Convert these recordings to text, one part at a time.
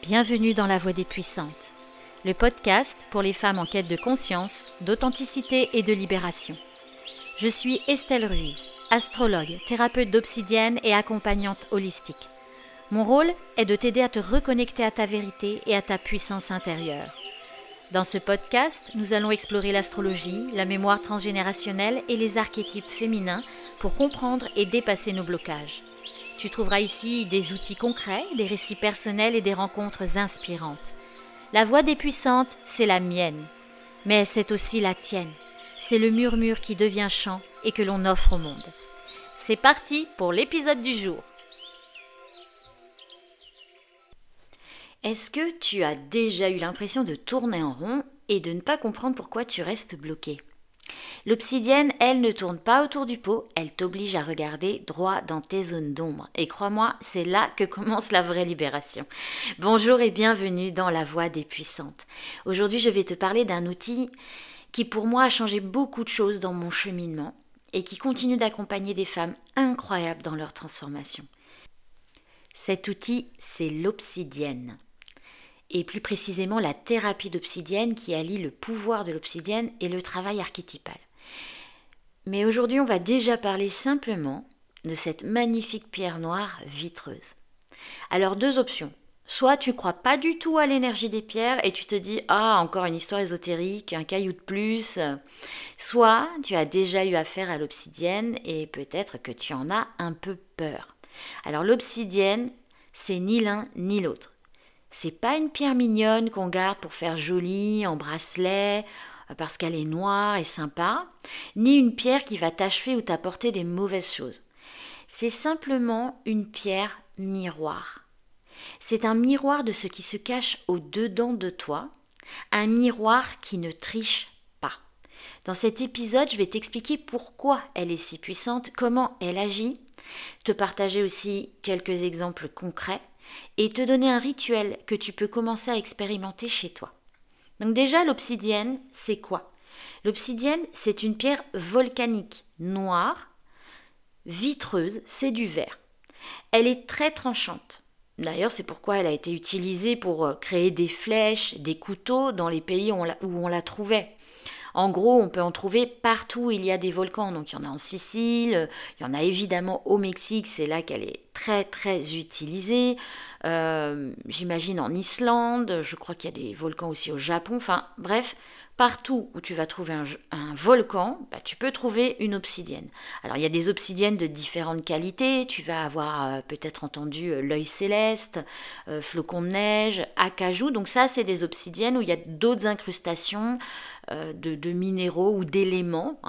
Bienvenue dans La Voix des Puissantes, le podcast pour les femmes en quête de conscience, d'authenticité et de libération. Je suis Estelle Ruiz, astrologue, thérapeute d'obsidienne et accompagnante holistique. Mon rôle est de t'aider à te reconnecter à ta vérité et à ta puissance intérieure. Dans ce podcast, nous allons explorer l'astrologie, la mémoire transgénérationnelle et les archétypes féminins pour comprendre et dépasser nos blocages. Tu trouveras ici des outils concrets, des récits personnels et des rencontres inspirantes. La voix des puissantes, c'est la mienne, mais c'est aussi la tienne. C'est le murmure qui devient chant et que l'on offre au monde. C'est parti pour l'épisode du jour. Est-ce que tu as déjà eu l'impression de tourner en rond et de ne pas comprendre pourquoi tu restes bloqué ? L'obsidienne, elle, ne tourne pas autour du pot, elle t'oblige à regarder droit dans tes zones d'ombre. Et crois-moi, c'est là que commence la vraie libération. Bonjour et bienvenue dans La Voix des Puissantes. Aujourd'hui, je vais te parler d'un outil qui pour moi a changé beaucoup de choses dans mon cheminement et qui continue d'accompagner des femmes incroyables dans leur transformation. Cet outil, c'est l'obsidienne. Et plus précisément la thérapie d'obsidienne qui allie le pouvoir de l'obsidienne et le travail archétypal. Mais aujourd'hui, on va déjà parler simplement de cette magnifique pierre noire vitreuse. Alors, deux options. Soit tu ne crois pas du tout à l'énergie des pierres et tu te dis « Ah, encore une histoire ésotérique, un caillou de plus ». Soit tu as déjà eu affaire à l'obsidienne et peut-être que tu en as un peu peur. Alors, l'obsidienne, c'est ni l'un ni l'autre. C'est pas une pierre mignonne qu'on garde pour faire jolie en bracelet parce qu'elle est noire et sympa, ni une pierre qui va t'achever ou t'apporter des mauvaises choses. C'est simplement une pierre miroir. C'est un miroir de ce qui se cache au-dedans de toi, un miroir qui ne triche pas. Dans cet épisode, je vais t'expliquer pourquoi elle est si puissante, comment elle agit, te partager aussi quelques exemples concrets et te donner un rituel que tu peux commencer à expérimenter chez toi. Donc déjà, l'obsidienne, c'est quoi ? L'obsidienne, c'est une pierre volcanique, noire, vitreuse, c'est du verre. Elle est très tranchante. D'ailleurs, c'est pourquoi elle a été utilisée pour créer des flèches, des couteaux dans les pays où on la trouvait. En gros, on peut en trouver partout où il y a des volcans. Donc, il y en a en Sicile, il y en a évidemment au Mexique, c'est là qu'elle est très, très utilisée. J'imagine en Islande, je crois qu'il y a des volcans aussi au Japon. Enfin, bref, partout où tu vas trouver un volcan, tu peux trouver une obsidienne. Alors, il y a des obsidiennes de différentes qualités. Tu vas avoir peut-être entendu l'œil céleste, flocon de neige, acajou. Donc ça, c'est des obsidiennes où il y a d'autres incrustations de minéraux ou d'éléments.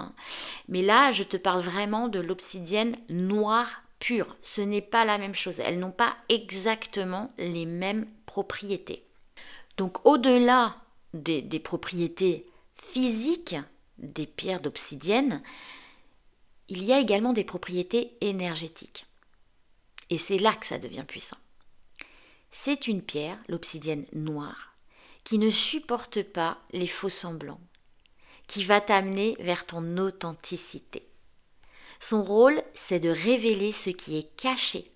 Mais là, je te parle vraiment de l'obsidienne noire pure. Ce n'est pas la même chose. Elles n'ont pas exactement les mêmes propriétés. Donc, au-delà des propriétés physiques des pierres d'obsidienne, il y a également des propriétés énergétiques. Et c'est là que ça devient puissant. C'est une pierre, l'obsidienne noire, qui ne supporte pas les faux semblants, qui va t'amener vers ton authenticité. Son rôle, c'est de révéler ce qui est caché.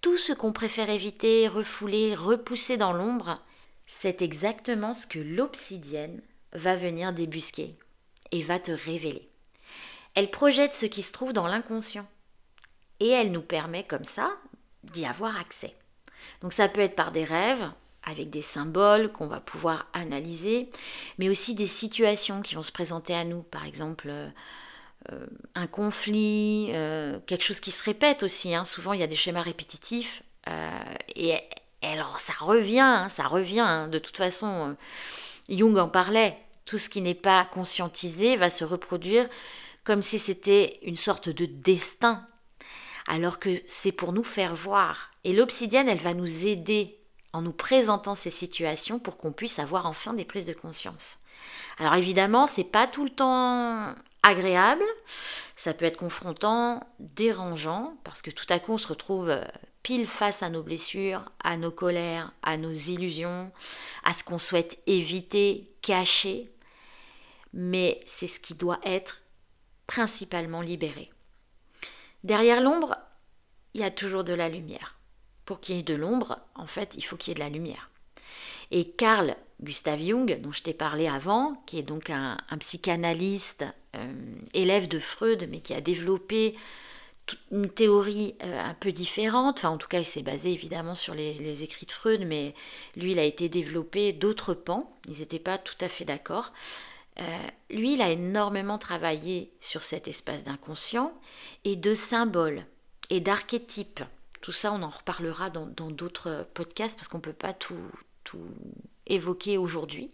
Tout ce qu'on préfère éviter, refouler, repousser dans l'ombre, c'est exactement ce que l'obsidienne va venir débusquer et va te révéler. Elle projette ce qui se trouve dans l'inconscient et elle nous permet comme ça d'y avoir accès. Donc ça peut être par des rêves, avec des symboles qu'on va pouvoir analyser, mais aussi des situations qui vont se présenter à nous, par exemple un conflit, quelque chose qui se répète aussi. Souvent, il y a des schémas répétitifs et alors ça revient. De toute façon, Jung en parlait. Tout ce qui n'est pas conscientisé va se reproduire comme si c'était une sorte de destin, alors que c'est pour nous faire voir. Et l'obsidienne, elle va nous aider en nous présentant ces situations pour qu'on puisse avoir enfin des prises de conscience. Alors évidemment, c'est pas tout le temps agréable, ça peut être confrontant, dérangeant, parce que tout à coup on se retrouve pile face à nos blessures, à nos colères, à nos illusions, à ce qu'on souhaite éviter, cacher, mais c'est ce qui doit être principalement libéré. Derrière l'ombre, il y a toujours de la lumière. Pour qu'il y ait de l'ombre, en fait, il faut qu'il y ait de la lumière. Et Carl Gustav Jung, dont je t'ai parlé avant, qui est donc un psychanalyste, élève de Freud, mais qui a développé une théorie un peu différente. Enfin, en tout cas, il s'est basé évidemment sur les écrits de Freud, mais lui, il a été développé d'autres pans. Ils n'étaient pas tout à fait d'accord. Lui, il a énormément travaillé sur cet espace d'inconscient et de symboles et d'archétypes. Tout ça, on en reparlera dans d'autres podcasts parce qu'on ne peut pas tout évoquer aujourd'hui.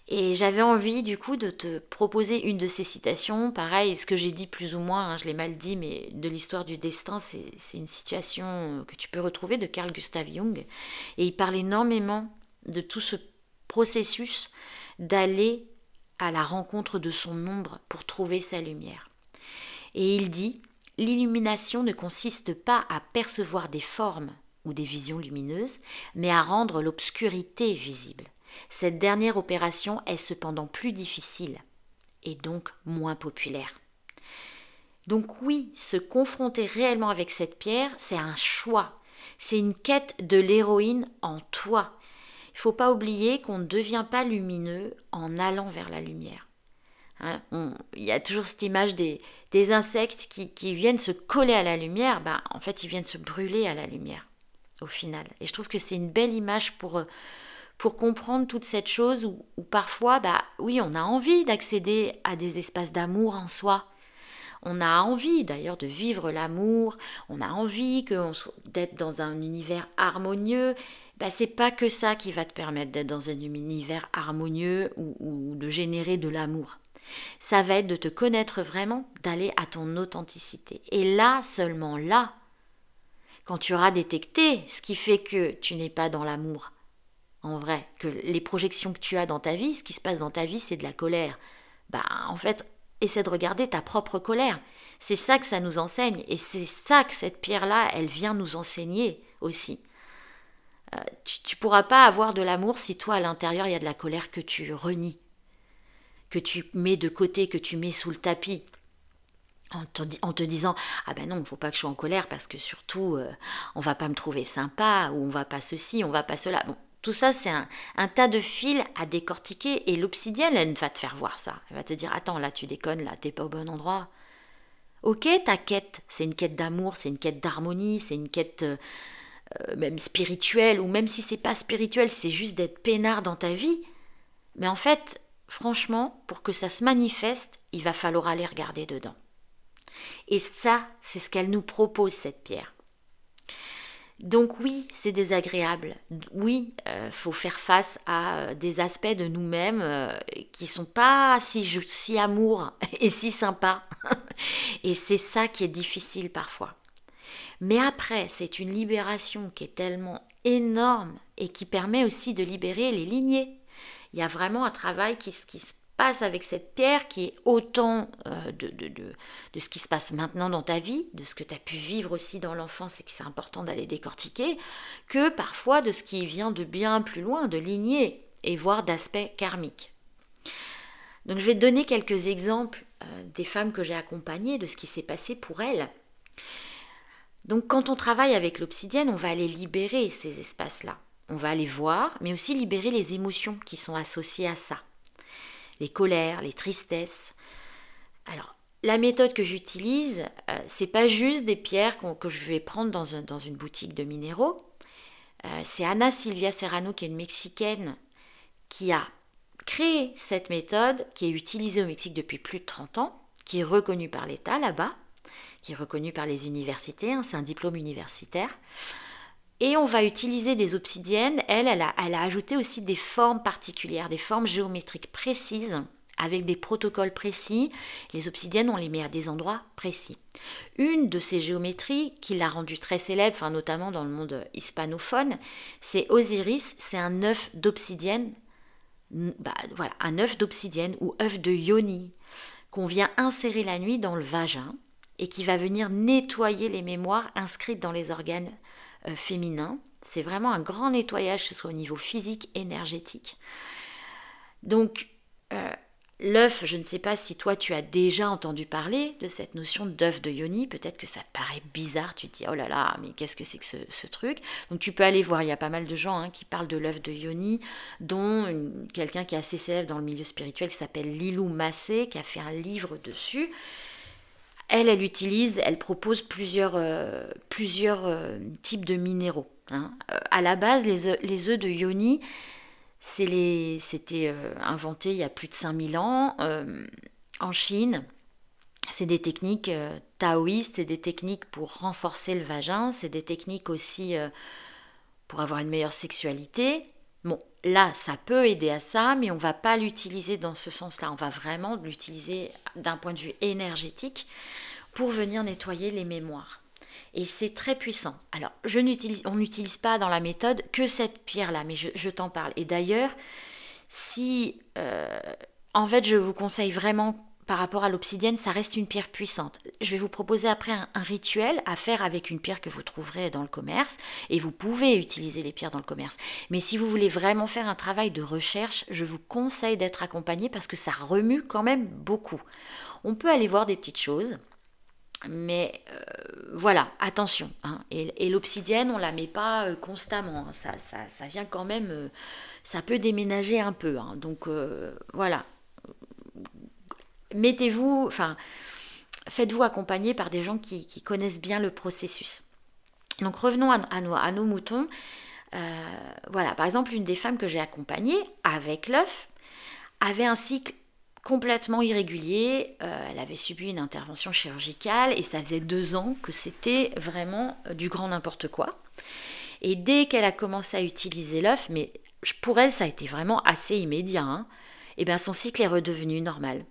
Et j'avais envie du coup de te proposer une de ces citations. Pareil, ce que j'ai dit plus ou moins, je l'ai mal dit, mais de l'histoire du destin, c'est une situation que tu peux retrouver de Carl Gustav Jung. Et il parle énormément de tout ce processus d'aller à la rencontre de son ombre pour trouver sa lumière. Et il dit, l'illumination ne consiste pas à percevoir des formes ou des visions lumineuses, mais à rendre l'obscurité visible. Cette dernière opération est cependant plus difficile et donc moins populaire. Donc oui, se confronter réellement avec cette pierre, c'est un choix. C'est une quête de l'héroïne en toi. Il ne faut pas oublier qu'on ne devient pas lumineux en allant vers la lumière. Il y a toujours cette image des insectes qui viennent se coller à la lumière. En fait, ils viennent se brûler à la lumière, au final. Et je trouve que c'est une belle image pour comprendre toute cette chose où parfois, oui, on a envie d'accéder à des espaces d'amour en soi. On a envie d'ailleurs de vivre l'amour, on a envie d'être dans un univers harmonieux. C'est pas que ça qui va te permettre d'être dans un univers harmonieux ou de générer de l'amour. Ça va être de te connaître vraiment, d'aller à ton authenticité. Et là, seulement là, quand tu auras détecté ce qui fait que tu n'es pas dans l'amour, en vrai, que les projections que tu as dans ta vie, ce qui se passe dans ta vie, c'est de la colère. En fait, essaie de regarder ta propre colère. C'est ça que ça nous enseigne. Et c'est ça que cette pierre-là, elle vient nous enseigner aussi. Tu ne pourras pas avoir de l'amour si toi, à l'intérieur, il y a de la colère que tu renies, que tu mets de côté, que tu mets sous le tapis. En te disant « Ah non, il ne faut pas que je sois en colère parce que surtout, on ne va pas me trouver sympa ou on ne va pas ceci, on ne va pas cela. » Bon, tout ça, c'est un tas de fils à décortiquer et l'obsidienne, elle va te faire voir ça. Elle va te dire « Attends, là, tu déconnes, là, t'es pas au bon endroit. » Ok, ta quête, c'est une quête d'amour, c'est une quête d'harmonie, c'est une quête même spirituelle, ou même si c'est pas spirituel, c'est juste d'être peinard dans ta vie. Mais en fait, franchement, pour que ça se manifeste, il va falloir aller regarder dedans. Et ça, c'est ce qu'elle nous propose, cette pierre. Donc oui, c'est désagréable. Oui, faut faire face à des aspects de nous-mêmes qui sont pas si amour et si sympas. Et c'est ça qui est difficile parfois. Mais après, c'est une libération qui est tellement énorme et qui permet aussi de libérer les lignées. Il y a vraiment un travail qui se passe avec cette pierre qui est autant de ce qui se passe maintenant dans ta vie, de ce que tu as pu vivre aussi dans l'enfance et que c'est important d'aller décortiquer, que parfois de ce qui vient de bien plus loin, de lignées et voire d'aspects karmiques. Donc je vais te donner quelques exemples des femmes que j'ai accompagnées, de ce qui s'est passé pour elles. Donc quand on travaille avec l'obsidienne, on va aller libérer ces espaces-là. On va aller voir, mais aussi libérer les émotions qui sont associées à ça. Les colères, les tristesses. Alors, la méthode que j'utilise, c'est pas juste des pierres que je vais prendre dans une boutique de minéraux. C'est Ana Silvia Serrano, qui est une Mexicaine, qui a créé cette méthode, qui est utilisée au Mexique depuis plus de 30 ans, qui est reconnue par l'État là-bas, qui est reconnue par les universités, c'est un diplôme universitaire. Et on va utiliser des obsidiennes. Elle a ajouté aussi des formes particulières, des formes géométriques précises, avec des protocoles précis. Les obsidiennes, on les met à des endroits précis. Une de ces géométries qui l'a rendue très célèbre, notamment dans le monde hispanophone, c'est Osiris, c'est un œuf d'obsidienne, un œuf d'obsidienne ou œuf de yoni, qu'on vient insérer la nuit dans le vagin et qui va venir nettoyer les mémoires inscrites dans les organes féminin. C'est vraiment un grand nettoyage, que ce soit au niveau physique, énergétique. Donc, l'œuf, je ne sais pas si toi tu as déjà entendu parler de cette notion d'œuf de yoni, peut-être que ça te paraît bizarre, tu te dis oh là là, mais qu'est-ce que c'est que ce truc? Donc tu peux aller voir, il y a pas mal de gens qui parlent de l'œuf de yoni, dont quelqu'un qui est assez célèbre dans le milieu spirituel qui s'appelle Lilou Massé, qui a fait un livre dessus. Elle propose plusieurs types de minéraux. À la base, les œufs de yoni, c'était inventé il y a plus de 5000 ans en Chine. C'est des techniques taoïstes, c'est des techniques pour renforcer le vagin, c'est des techniques aussi pour avoir une meilleure sexualité. Bon, là, ça peut aider à ça, mais on ne va pas l'utiliser dans ce sens-là. On va vraiment l'utiliser d'un point de vue énergétique pour venir nettoyer les mémoires. Et c'est très puissant. Alors, on n'utilise pas dans la méthode que cette pierre-là, mais je t'en parle. Et d'ailleurs, si... en fait, je vous conseille vraiment, par rapport à l'obsidienne, ça reste une pierre puissante. Je vais vous proposer après un rituel à faire avec une pierre que vous trouverez dans le commerce. Et vous pouvez utiliser les pierres dans le commerce. Mais si vous voulez vraiment faire un travail de recherche, je vous conseille d'être accompagné parce que ça remue quand même beaucoup. On peut aller voir des petites choses. Mais voilà, attention. Et l'obsidienne, on ne la met pas constamment. Ça vient quand même... ça peut déménager un peu. Donc voilà. Faites-vous accompagner par des gens qui connaissent bien le processus. Donc revenons à nos moutons. Voilà, par exemple, une des femmes que j'ai accompagnées avec l'œuf avait un cycle complètement irrégulier. Elle avait subi une intervention chirurgicale et ça faisait 2 ans que c'était vraiment du grand n'importe quoi. Et dès qu'elle a commencé à utiliser l'œuf, mais pour elle ça a été vraiment assez immédiat, et bien son cycle est redevenu normal.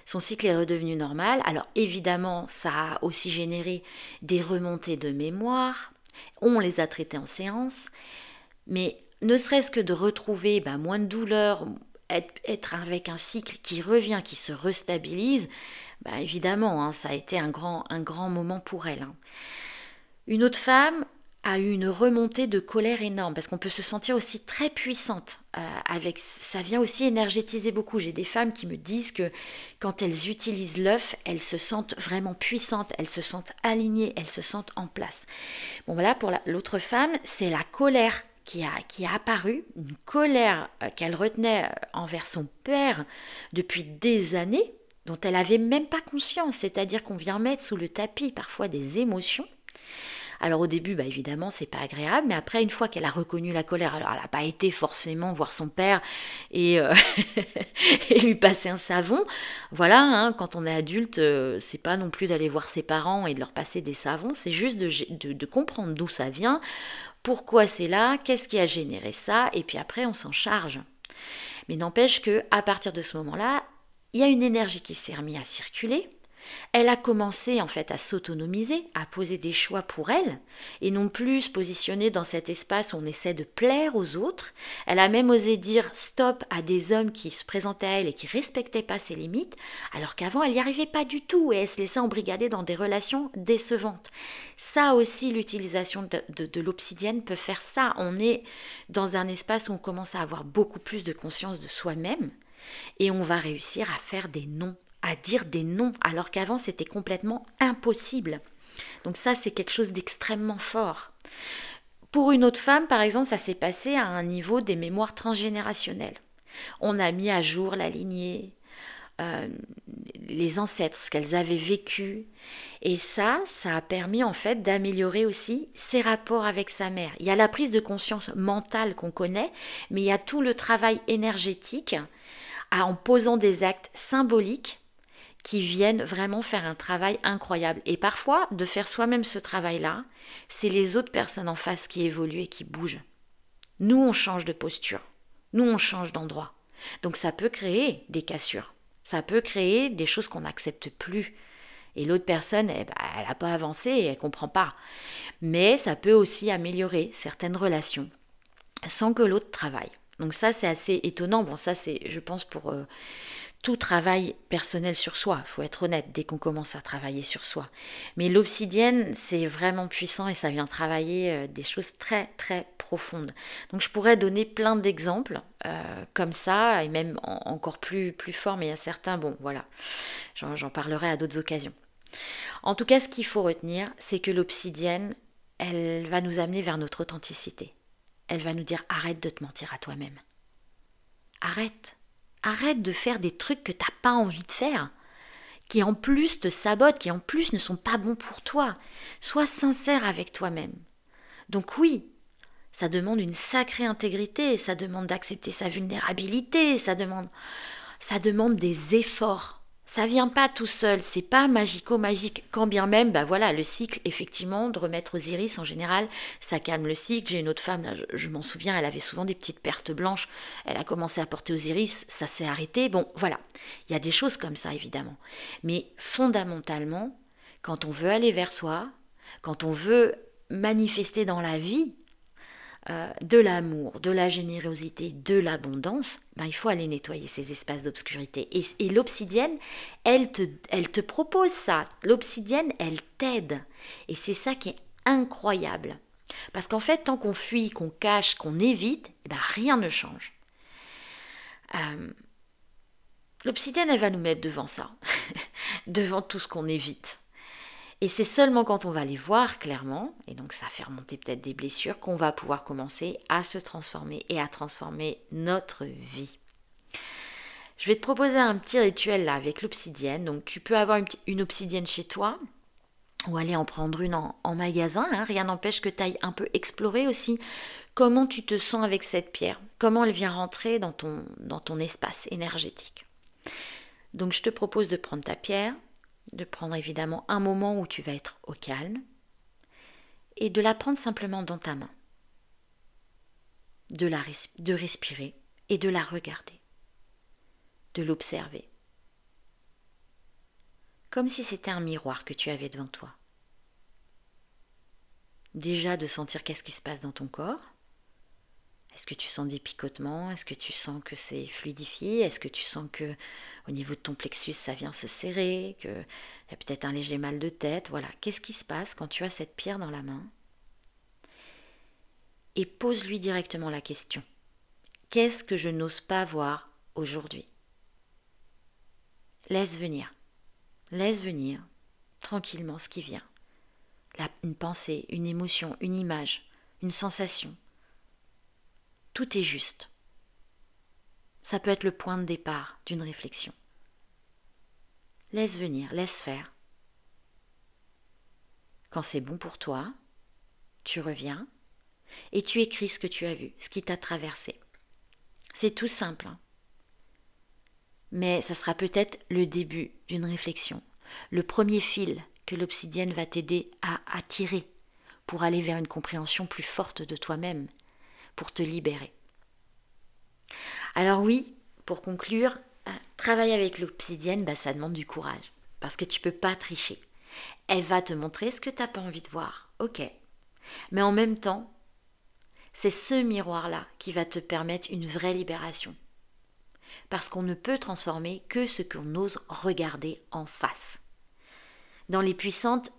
Son cycle est redevenu normal. Alors évidemment, ça a aussi généré des remontées de mémoire. On les a traitées en séance. Mais ne serait-ce que de retrouver moins de douleur, être avec un cycle qui revient, qui se restabilise, évidemment, ça a été un grand moment pour elle. Une autre femme a eu une remontée de colère énorme parce qu'on peut se sentir aussi très puissante ça vient aussi énergétiser beaucoup. J'ai des femmes qui me disent que quand elles utilisent l'œuf, elles se sentent vraiment puissantes, elles se sentent alignées, elles se sentent en place. Bon voilà, pour l'autre femme, c'est la colère qui a apparu, une colère qu'elle retenait envers son père depuis des années, dont elle n'avait même pas conscience, c'est-à-dire qu'on vient mettre sous le tapis parfois des émotions. Alors au début, évidemment, c'est pas agréable, mais après, une fois qu'elle a reconnu la colère, alors elle n'a pas été forcément voir son père et, et lui passer un savon. Voilà, quand on est adulte, c'est pas non plus d'aller voir ses parents et de leur passer des savons, c'est juste de comprendre d'où ça vient, pourquoi c'est là, qu'est-ce qui a généré ça, et puis après, on s'en charge. Mais n'empêche que à partir de ce moment-là, il y a une énergie qui s'est remise à circuler. Elle a commencé en fait à s'autonomiser, à poser des choix pour elle, et non plus se positionner dans cet espace où on essaie de plaire aux autres. Elle a même osé dire stop à des hommes qui se présentaient à elle et qui respectaient pas ses limites, alors qu'avant elle n'y arrivait pas du tout et elle se laissait embrigader dans des relations décevantes. Ça aussi, l'utilisation de l'obsidienne peut faire ça. On est dans un espace où on commence à avoir beaucoup plus de conscience de soi-même et on va réussir à faire des non, à dire des non, alors qu'avant c'était complètement impossible. Donc ça, c'est quelque chose d'extrêmement fort. Pour une autre femme, par exemple, ça s'est passé à un niveau des mémoires transgénérationnelles. On a mis à jour la lignée, les ancêtres, ce qu'elles avaient vécu. Et ça a permis en fait d'améliorer aussi ses rapports avec sa mère. Il y a la prise de conscience mentale qu'on connaît, mais il y a tout le travail énergétique en posant des actes symboliques qui viennent vraiment faire un travail incroyable. Et parfois, de faire soi-même ce travail-là, c'est les autres personnes en face qui évoluent et qui bougent. Nous, on change de posture. Nous, on change d'endroit. Donc ça peut créer des cassures. Ça peut créer des choses qu'on n'accepte plus. Et l'autre personne, elle n'a pas avancé et elle ne comprend pas. Mais ça peut aussi améliorer certaines relations sans que l'autre travaille. Donc ça, c'est assez étonnant. Bon, ça, c'est, je pense, pour tout travail personnel sur soi. Il faut être honnête dès qu'on commence à travailler sur soi. Mais l'obsidienne, c'est vraiment puissant et ça vient travailler des choses très, très profondes profonde. Donc je pourrais donner plein d'exemples comme ça, et même encore plus fort, mais il y a certains, bon voilà, j'en parlerai à d'autres occasions. En tout cas, ce qu'il faut retenir, c'est que l'obsidienne, elle va nous amener vers notre authenticité. Elle va nous dire arrête de te mentir à toi-même. Arrête. Arrête de faire des trucs que tu n'as pas envie de faire, qui en plus te sabotent, qui en plus ne sont pas bons pour toi. Sois sincère avec toi-même. Donc oui, ça demande une sacrée intégrité, ça demande d'accepter sa vulnérabilité, ça demande des efforts. Ça vient pas tout seul, c'est pas magico-magique. Quand bien même, voilà, le cycle, effectivement, de remettre aux iris, en général, ça calme le cycle. J'ai une autre femme, là, je m'en souviens, elle avait souvent des petites pertes blanches. Elle a commencé à porter aux iris, ça s'est arrêté. Bon, voilà, il y a des choses comme ça, évidemment. Mais fondamentalement, quand on veut aller vers soi, quand on veut manifester dans la vie, de l'amour, de la générosité, de l'abondance, il faut aller nettoyer ces espaces d'obscurité. Et l'obsidienne, elle te propose ça. L'obsidienne, elle t'aide. Et c'est ça qui est incroyable. Parce qu'en fait, tant qu'on fuit, qu'on cache, qu'on évite, rien ne change. L'obsidienne, elle va nous mettre devant ça, devant tout ce qu'on évite. Et c'est seulement quand on va les voir clairement, et donc ça fait remonter peut-être des blessures, qu'on va pouvoir commencer à se transformer et à transformer notre vie. Je vais te proposer un petit rituel là avec l'obsidienne. Donc tu peux avoir une obsidienne chez toi ou aller en prendre une en magasin. Rien n'empêche que tu ailles un peu explorer aussi comment tu te sens avec cette pierre, comment elle vient rentrer dans ton espace énergétique. Donc je te propose de prendre ta pierre, de prendre évidemment un moment où tu vas être au calme et de la prendre simplement dans ta main, de respirer et de la regarder, de l'observer, comme si c'était un miroir que tu avais devant toi. Déjà de sentir qu'est-ce qui se passe dans ton corps. Est-ce que tu sens des picotements? Est-ce que tu sens que c'est fluidifié? Est-ce que tu sens que au niveau de ton plexus, ça vient se serrer? Qu'il y a peut-être un léger mal de tête? Voilà. Qu'est-ce qui se passe quand tu as cette pierre dans la main? Et pose-lui directement la question. Qu'est-ce que je n'ose pas voir aujourd'hui? Laisse venir tranquillement ce qui vient. Une pensée, une émotion, une image, une sensation. Tout est juste. Ça peut être le point de départ d'une réflexion. Laisse venir, laisse faire. Quand c'est bon pour toi, tu reviens et tu écris ce que tu as vu, ce qui t'a traversé. C'est tout simple, mais ça sera peut-être le début d'une réflexion, le premier fil que l'obsidienne va t'aider à tirer pour aller vers une compréhension plus forte de toi-même, pour te libérer. Alors oui, pour conclure, travailler avec l'obsidienne, ça demande du courage, parce que tu ne peux pas tricher. Elle va te montrer ce que tu n'as pas envie de voir, ok. Mais en même temps, c'est ce miroir-là qui va te permettre une vraie libération. Parce qu'on ne peut transformer que ce qu'on ose regarder en face. Dans les puissantes,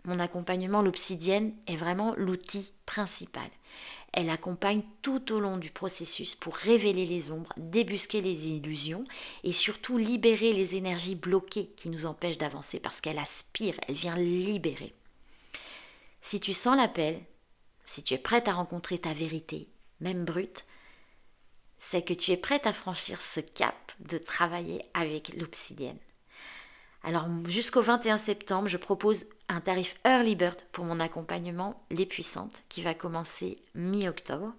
mon accompagnement, l'obsidienne, est vraiment l'outil principal. Elle accompagne tout au long du processus pour révéler les ombres, débusquer les illusions et surtout libérer les énergies bloquées qui nous empêchent d'avancer parce qu'elle aspire, elle vient libérer. Si tu sens l'appel, si tu es prête à rencontrer ta vérité, même brute, c'est que tu es prête à franchir ce cap de travailler avec l'obsidienne. Alors jusqu'au 21 septembre, je propose un tarif Early Bird pour mon accompagnement Les Puissantes qui va commencer mi-octobre.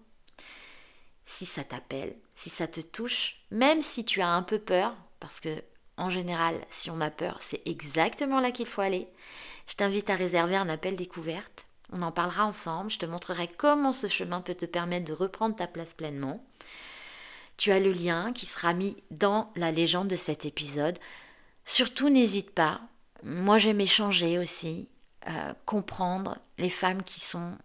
Si ça t'appelle, si ça te touche, même si tu as un peu peur, parce que en général, si on a peur, c'est exactement là qu'il faut aller, je t'invite à réserver un appel découverte. On en parlera ensemble, je te montrerai comment ce chemin peut te permettre de reprendre ta place pleinement. Tu as le lien qui sera mis dans la légende de cet épisode. Surtout, n'hésite pas. Moi, j'aime échanger aussi, comprendre les femmes qui sont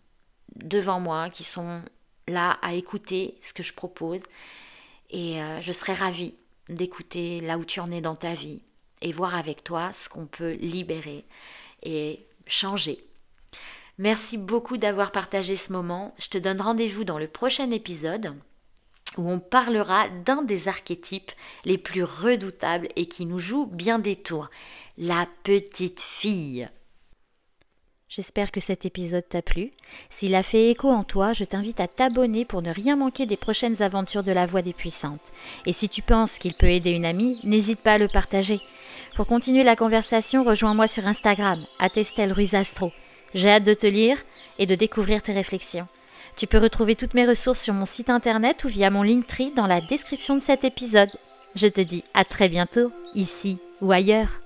devant moi, qui sont là à écouter ce que je propose. Et je serais ravie d'écouter là où tu en es dans ta vie et voir avec toi ce qu'on peut libérer et changer. Merci beaucoup d'avoir partagé ce moment. Je te donne rendez-vous dans le prochain épisode où on parlera d'un des archétypes les plus redoutables et qui nous joue bien des tours, la petite fille. J'espère que cet épisode t'a plu. S'il a fait écho en toi, je t'invite à t'abonner pour ne rien manquer des prochaines aventures de la Voix des Puissantes. Et si tu penses qu'il peut aider une amie, n'hésite pas à le partager. Pour continuer la conversation, rejoins-moi sur Instagram, @EstelleRuizAstro. J'ai hâte de te lire et de découvrir tes réflexions. Tu peux retrouver toutes mes ressources sur mon site internet ou via mon Linktree dans la description de cet épisode. Je te dis à très bientôt, ici ou ailleurs.